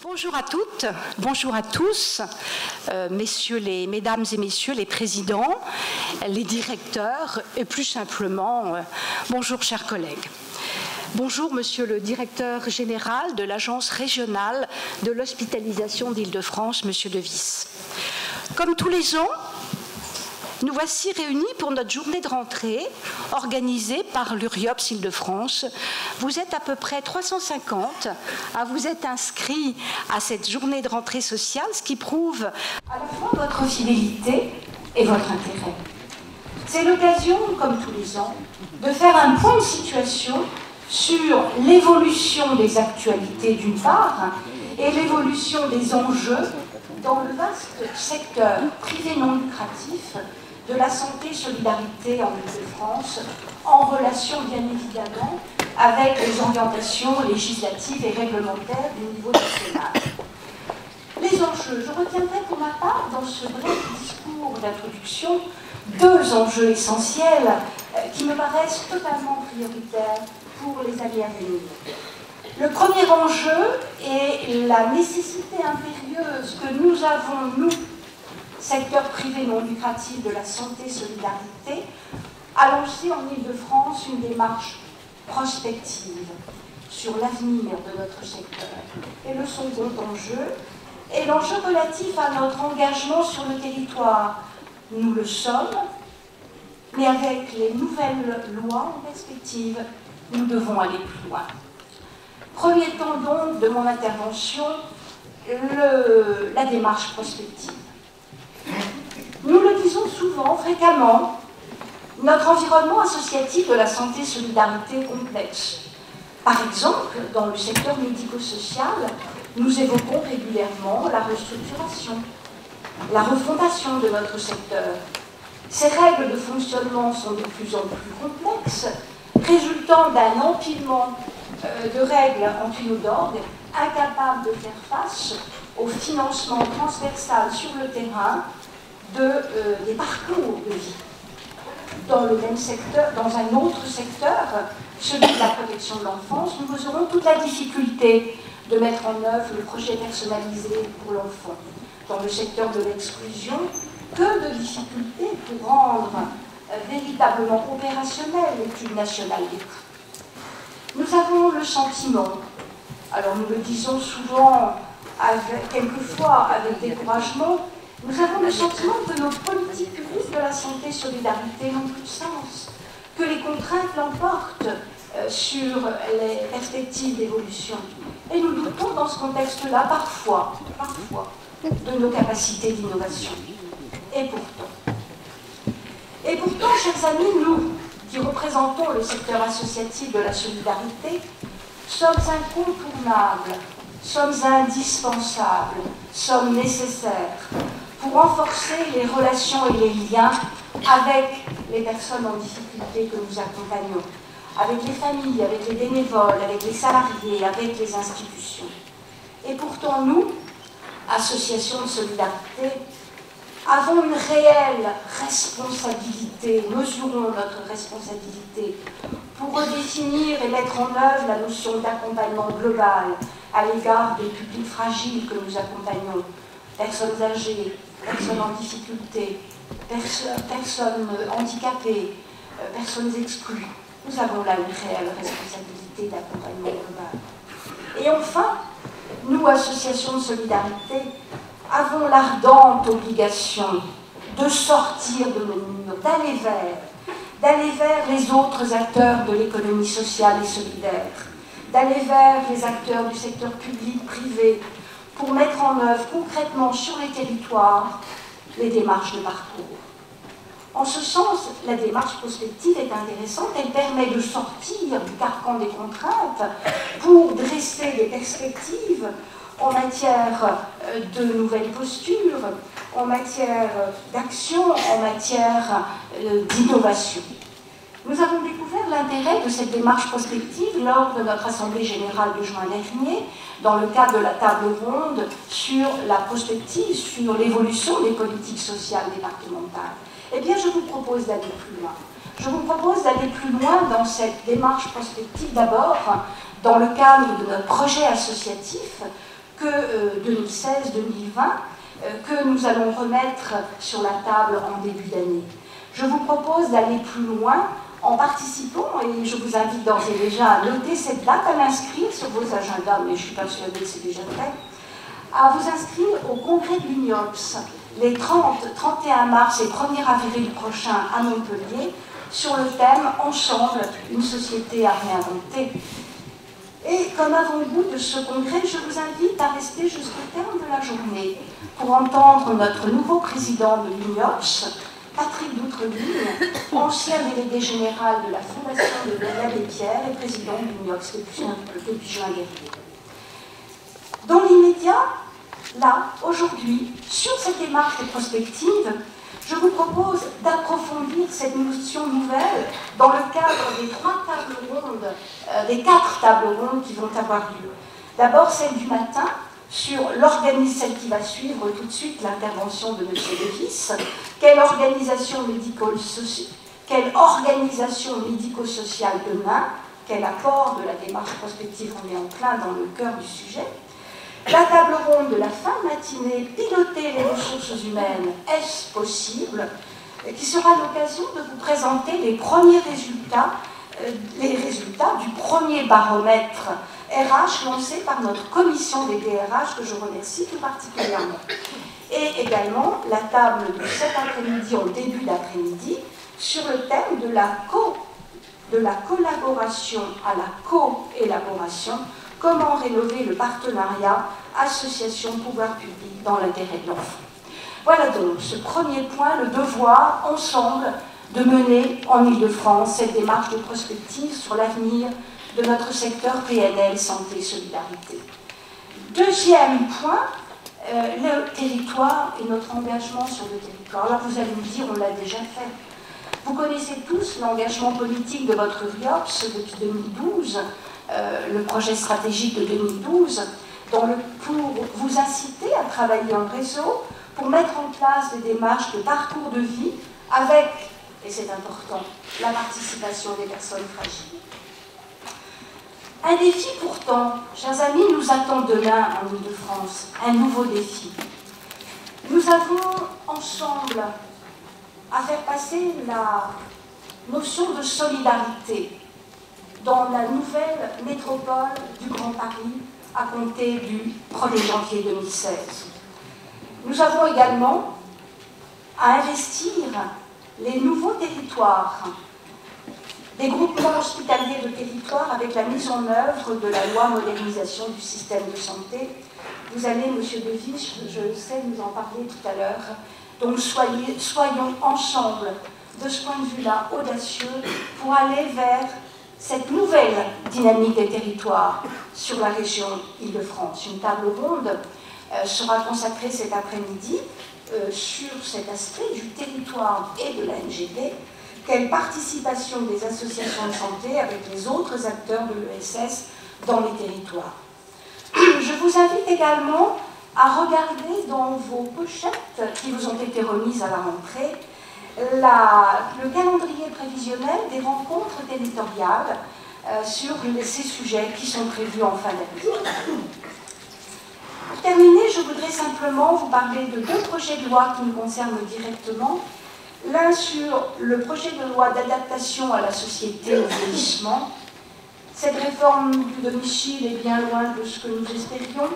Bonjour à toutes, bonjour à tous, mesdames et messieurs les présidents, les directeurs et plus simplement, bonjour chers collègues. Bonjour monsieur le directeur général de l'Agence régionale de l'hospitalisation d'Île-de-France, monsieur Devis. Comme tous les ans, nous voici réunis pour notre journée de rentrée organisée par l'URIOPS Île-de-France. Vous êtes à peu près 350 à vous être inscrits à cette journée de rentrée sociale, ce qui prouve à la fois votre fidélité et votre intérêt. C'est l'occasion, comme tous les ans, de faire un point de situation sur l'évolution des actualités d'une part et l'évolution des enjeux dans le vaste secteur privé non lucratif de la santé-solidarité en Île-de-France, en relation bien évidemment avec les orientations législatives et réglementaires du niveau national. Les enjeux, je retiendrai pour ma part dans ce bref discours d'introduction deux enjeux essentiels qui me paraissent totalement prioritaires pour les années à venir. Le premier enjeu est la nécessité impérieuse que nous avons, nous, secteur privé non lucratif de la santé-solidarité, a lancé en Île-de-France une démarche prospective sur l'avenir de notre secteur. Et le second enjeu est l'enjeu relatif à notre engagement sur le territoire. Nous le sommes, mais avec les nouvelles lois en perspective, nous devons aller plus loin. Premier temps donc de mon intervention, la démarche prospective. Nous le disons souvent, fréquemment, notre environnement associatif de la santé-solidarité est complexe. Par exemple, dans le secteur médico-social, nous évoquons régulièrement la restructuration, la refondation de notre secteur. Ces règles de fonctionnement sont de plus en plus complexes, résultant d'un empilement de règles en tuyaux d'orgue, incapables de faire face au financement transversal sur le terrain des parcours de vie. Dans le même secteur, dans un autre secteur, celui de la protection de l'enfance, nous mesurons toute la difficulté de mettre en œuvre le projet personnalisé pour l'enfant. Dans le secteur de l'exclusion, que de difficultés pour rendre véritablement opérationnelle l'étude nationale des prix. Nous avons le sentiment, alors nous le disons souvent, quelquefois avec découragement, nous avons le sentiment que nos politiques publiques de la santé-solidarité n'ont plus de sens, que les contraintes l'emportent sur les perspectives d'évolution. Et nous doutons dans ce contexte-là, parfois, de nos capacités d'innovation. Et pourtant, chers amis, nous, qui représentons le secteur associatif de la solidarité, sommes incontournables, sommes indispensables, sommes nécessaires pour renforcer les relations et les liens avec les personnes en difficulté que nous accompagnons, avec les familles, avec les bénévoles, avec les salariés, avec les institutions. Et pourtant, nous, associations de solidarité, avons une réelle responsabilité, mesurons notre responsabilité pour redéfinir et mettre en œuvre la notion d'accompagnement global à l'égard des publics fragiles que nous accompagnons, personnes âgées, personnes en difficulté, personnes handicapées, personnes exclues. Nous avons là une réelle responsabilité d'accompagnement global. Et enfin, nous, associations de solidarité, avons l'ardente obligation de sortir de nos murs, d'aller vers les autres acteurs de l'économie sociale et solidaire, d'aller vers les acteurs du secteur public, privé, pour mettre en œuvre concrètement sur les territoires les démarches de parcours. En ce sens, la démarche prospective est intéressante, elle permet de sortir du carcan des contraintes pour dresser des perspectives en matière de nouvelles postures, en matière d'action, en matière d'innovation. Nous avons découvert l'intérêt de cette démarche prospective lors de notre Assemblée générale de juin dernier, dans le cadre de la table ronde sur la prospective, sur l'évolution des politiques sociales départementales. Eh bien, je vous propose d'aller plus loin. Je vous propose d'aller plus loin dans cette démarche prospective, d'abord dans le cadre de notre projet associatif que 2016-2020, que nous allons remettre sur la table en début d'année. Je vous propose d'aller plus loin en participant, et je vous invite d'ores et déjà à noter cette date, à l'inscrire sur vos agendas, mais je suis persuadée que c'est déjà fait, à vous inscrire au congrès de l'UNIOPS les 30, 31 mars et 1er avril prochains à Montpellier sur le thème « Ensemble, une société à réinventer ». Et comme avant-goût de ce congrès, je vous invite à rester jusqu'au terme de la journée pour entendre notre nouveau président de l'UNIOPS, Patrick Doutrevigne, ancien délégué général de la Fondation de Gabriel et Pierre et président de l'UNIOPS depuis juin dernier. Dans l'immédiat, là, aujourd'hui, sur cette démarche de prospective, je vous propose d'approfondir cette notion nouvelle dans le cadre des 3 tables rondes, des 4 tables rondes qui vont avoir lieu. D'abord celle du matin, sur celle qui va suivre tout de suite l'intervention de M. Devis. Quelle organisation médico-sociale demain? Quel apport de la démarche prospective? On est en plein dans le cœur du sujet. La table ronde de la fin de matinée, piloter les ressources humaines, est-ce possible? Qui sera l'occasion de vous présenter les premiers résultats, du premier baromètre RH lancé par notre commission des DRH, que je remercie tout particulièrement. Et également la table de cet après-midi, en début d'après-midi, sur le thème de la collaboration à la co-élaboration. Comment rénover le partenariat association-pouvoir public dans l'intérêt de l'enfant. Voilà donc ce premier point, le devoir, ensemble, de mener en Île-de-France cette démarche de prospective sur l'avenir de notre secteur PNL, santé et solidarité. Deuxième point, le territoire et notre engagement sur le territoire. Alors vous allez me dire, on l'a déjà fait. Vous connaissez tous l'engagement politique de votre UNIOPS depuis 2012, le projet stratégique de 2012, pour vous inciter à travailler en réseau, pour mettre en place des démarches de parcours de vie avec, et c'est important, la participation des personnes fragiles. Un défi pourtant, chers amis, nous attend demain en Île-de-France, un nouveau défi. Nous avons ensemble à faire passer la notion de solidarité dans la nouvelle métropole du Grand Paris à compter du 1er janvier 2016. Nous avons également à investir les nouveaux territoires, des groupements hospitaliers de territoire avec la mise en œuvre de la loi modernisation du système de santé. Vous allez, M. Devis, je le sais, nous en parler tout à l'heure. Donc soyons ensemble, de ce point de vue-là, audacieux pour aller vers cette nouvelle dynamique des territoires sur la région Île-de-France. Une table ronde sera consacrée cet après-midi sur cet aspect du territoire et de la NGD. Quelle participation des associations de santé avec les autres acteurs de l'ESS dans les territoires. Je vous invite également à regarder dans vos pochettes qui vous ont été remises à la rentrée le calendrier prévisionnel des rencontres territoriales sur ces sujets qui sont prévus en fin d'année. Pour terminer, je voudrais simplement vous parler de 2 projets de loi qui nous concernent directement. L'un sur le projet de loi d'adaptation à la société au vieillissement. Cette réforme du domicile est bien loin de ce que nous espérions.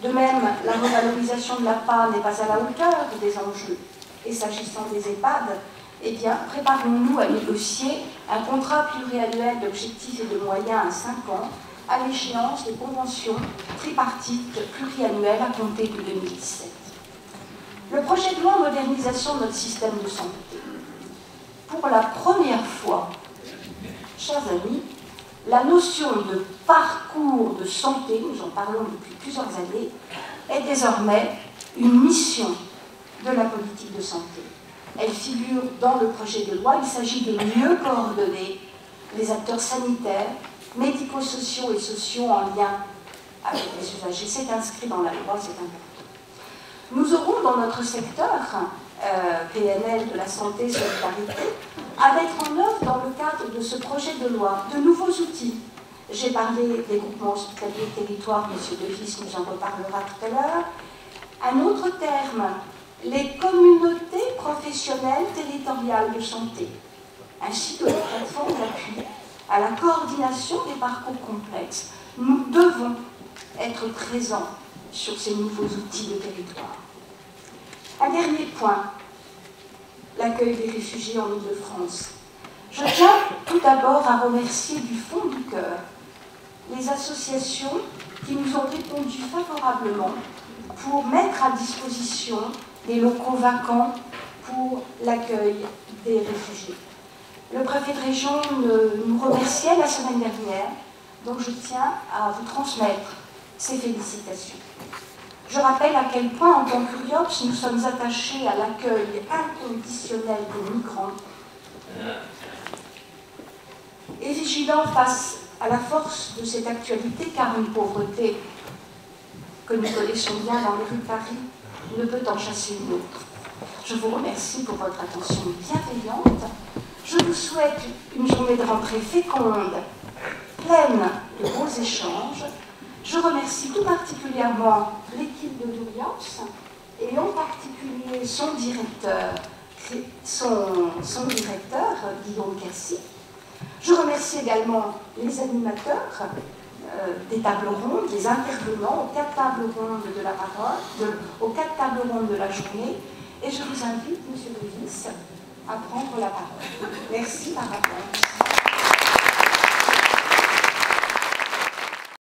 De même, la revalorisation de l'APA n'est pas à la hauteur des enjeux. Et s'agissant des EHPAD, eh bien, préparons-nous à négocier un contrat pluriannuel d'objectifs et de moyens à 5 ans, à l'échéance des conventions tripartites pluriannuelles à compter de 2017. Le projet de loi modernisation de notre système de santé. Pour la première fois, chers amis, la notion de parcours de santé, nous en parlons depuis plusieurs années, est désormais une mission de la politique de santé. Elle figure dans le projet de loi. Il s'agit de mieux coordonner les acteurs sanitaires, médico-sociaux et sociaux en lien avec les usagers. C'est inscrit dans la loi, c'est important. Nous aurons dans notre secteur PNL de la santé et solidarité à mettre en œuvre dans le cadre de ce projet de loi de nouveaux outils. J'ai parlé des groupements hospitaliers de territoire, M. Devis nous en reparlera tout à l'heure. Un autre terme, les communautés professionnelles territoriales de santé, ainsi que les plateformes d'appui à la coordination des parcours complexes. Nous devons être présents sur ces nouveaux outils de territoire. Un dernier point, l'accueil des réfugiés en Île-de-France. Je tiens tout d'abord à remercier du fond du cœur les associations qui nous ont répondu favorablement pour mettre à disposition des locaux vacants pour l'accueil des réfugiés. Le préfet de région nous remerciait la semaine dernière, donc je tiens à vous transmettre ses félicitations. Je rappelle à quel point, en tant qu'URIOPS, nous sommes attachés à l'accueil inconditionnel des migrants et vigilants face à la force de cette actualité, car une pauvreté que nous connaissons bien dans les rues de Paris ne peut en chasser une autre. Je vous remercie pour votre attention bienveillante. Je vous souhaite une journée de rentrée féconde, pleine de beaux échanges. Je remercie tout particulièrement l'équipe de l'URIOPS et en particulier son directeur, Guillaume Cassi. Je remercie également les animateurs des tables rondes, les intervenants aux 4 tables rondes de la parole, aux 4 tables rondes de la journée. Et je vous invite, M. Devis, à prendre la parole. Merci par avance.